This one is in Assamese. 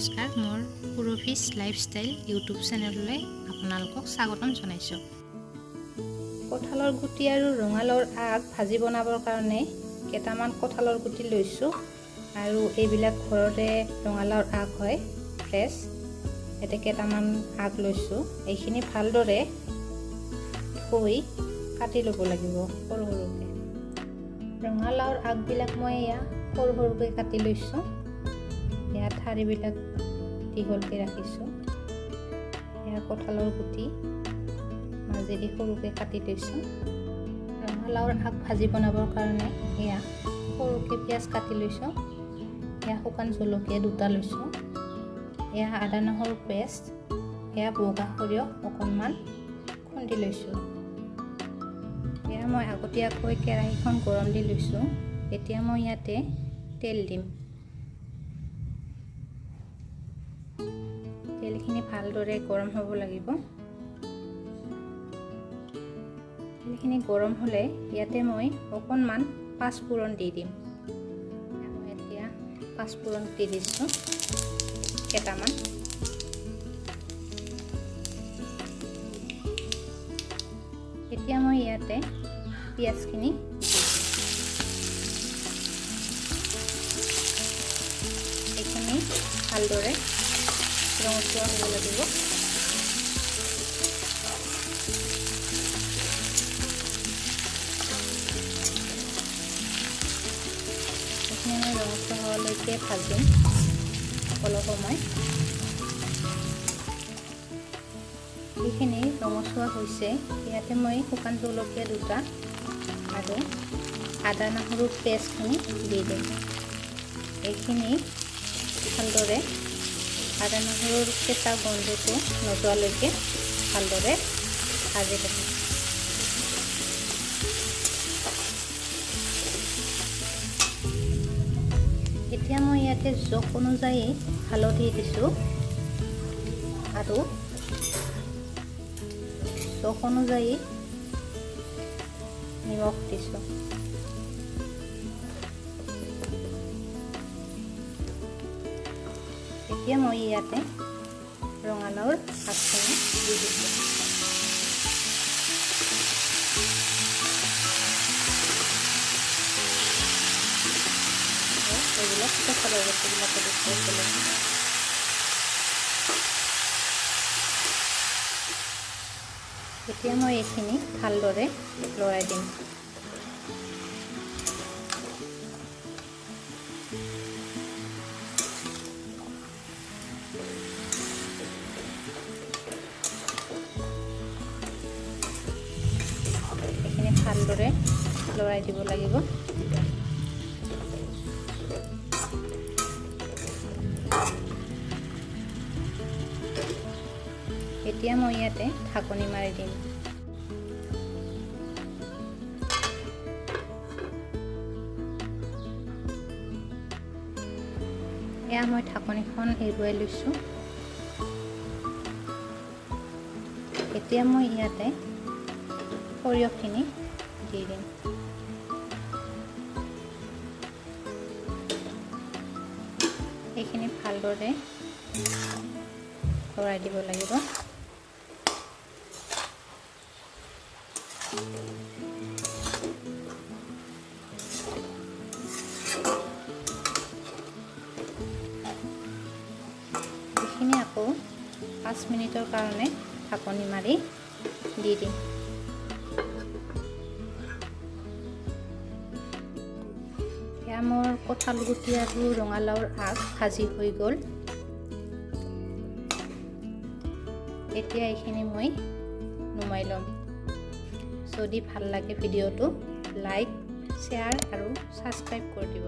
নমস্কাৰ, মোৰ সুৰভিজ লাইফষ্টাইল ইউটিউব চেনেললৈ আপোনালোকক স্বাগতম জনাইছোঁ। কঁঠালৰ গুটি আৰু ৰঙালাওৰ আগ ভাজি বনাবৰ কাৰণে কেইটামান কঁঠালৰ গুটি লৈছোঁ আৰু এইবিলাক ঘৰতে ৰঙালাওৰ আগ হয় ফ্ৰেছ। ইয়াতে কেইটামান আগ লৈছোঁ। এইখিনি ভালদৰে ধুই কাটি ল'ব লাগিব সৰু সৰুকৈ। ৰঙালাওৰ আগবিলাক মই এয়া সৰু সৰুকৈ কাটি লৈছোঁ। ইয়াৰ ঠাৰিবিলাক দীঘলকৈ ৰাখিছোঁ। ইয়াৰ কঁঠালৰ গুটি মাজেদি সৰুকৈ কাটি লৈছোঁ। ৰঙালাওৰ আগ ভাজি বনাবৰ কাৰণে এয়া সৰুকৈ পিঁয়াজ কাটি লৈছোঁ। এয়া শুকান জলকীয়া 2টা লৈছোঁ। এয়া আদা নহৰু পেষ্ট। এয়া বগা সৰিয়হ অকণমান খুন্দি লৈছোঁ। এয়া মই আগতীয়াকৈ কেৰাহীখন গৰম দি লৈছোঁ। এতিয়া মই ইয়াতে তেল দিম। তেলখিনি ভালদৰে গৰম হ'ব লাগিব। তেলখিনি গৰম হ'লে ইয়াতে মই অকণমান পাঁচফোৰণ দি দিম। মই এতিয়া পাঁচফোৰণ দি দিছোঁ কেইটামান। এতিয়া মই ইয়াতে পিঁয়াজখিনি এইখিনি ভালদৰে ৰঙচুৱা হ'ব লাগিব। এইখিনি মই ৰঙচুৱা হোৱালৈকে ভাজিম অলপ সময়। এইখিনি ৰঙচুৱা হৈছে। ইয়াতে মই শুকান জলকীয়া 2টা আৰু আদা নহৰু পেষ্টখিনি দি দিম। এইখিনি ভালদৰে আদা নহৰুৰ কেঁচা গন্ধটো নোযোৱালৈকে ভালদৰে ভাজি থাকিম। এতিয়া মই ইয়াতে জোখ অনুযায়ী হালধি দিছোঁ আৰু জোখ অনুযায়ী নিমখ দিছোঁ। এতিয়া মই ইয়াতে ৰঙালাওৰ আগখিনি দি দিছোঁ। এইবিলাক কঁঠালৰ গুটিবিলাকে দিছোঁ। এতিয়া মই এইখিনি ভালদৰে লৰাই দিম। এইখিনি ভালদৰে লৰাই দিব লাগিব। এতিয়া মই ইয়াতে ঢাকনি মাৰি দিম। এয়া মই ঢাকনিখন এৰুৱাই লৈছোঁ। এতিয়া মই ইয়াতে সৰিয়হখিনি দি দিম। এইখিনি ভালদৰে লৰাই দিব লাগিব। এইখিনি আকৌ 5 মিনিটৰ কাৰণে ঢাকনি মাৰি দি দিম। এয়া মোৰ কঁঠাল গুটি আৰু ৰঙালাওৰ আগ ভাজি হৈ গ'ল। এতিয়া এইখিনি মই নুমাই ল'ম। যদি ভাল লাগে ভিডিঅ'টো লাইক, শ্বেয়াৰ আৰু ছাবস্ক্ৰাইব কৰি দিব।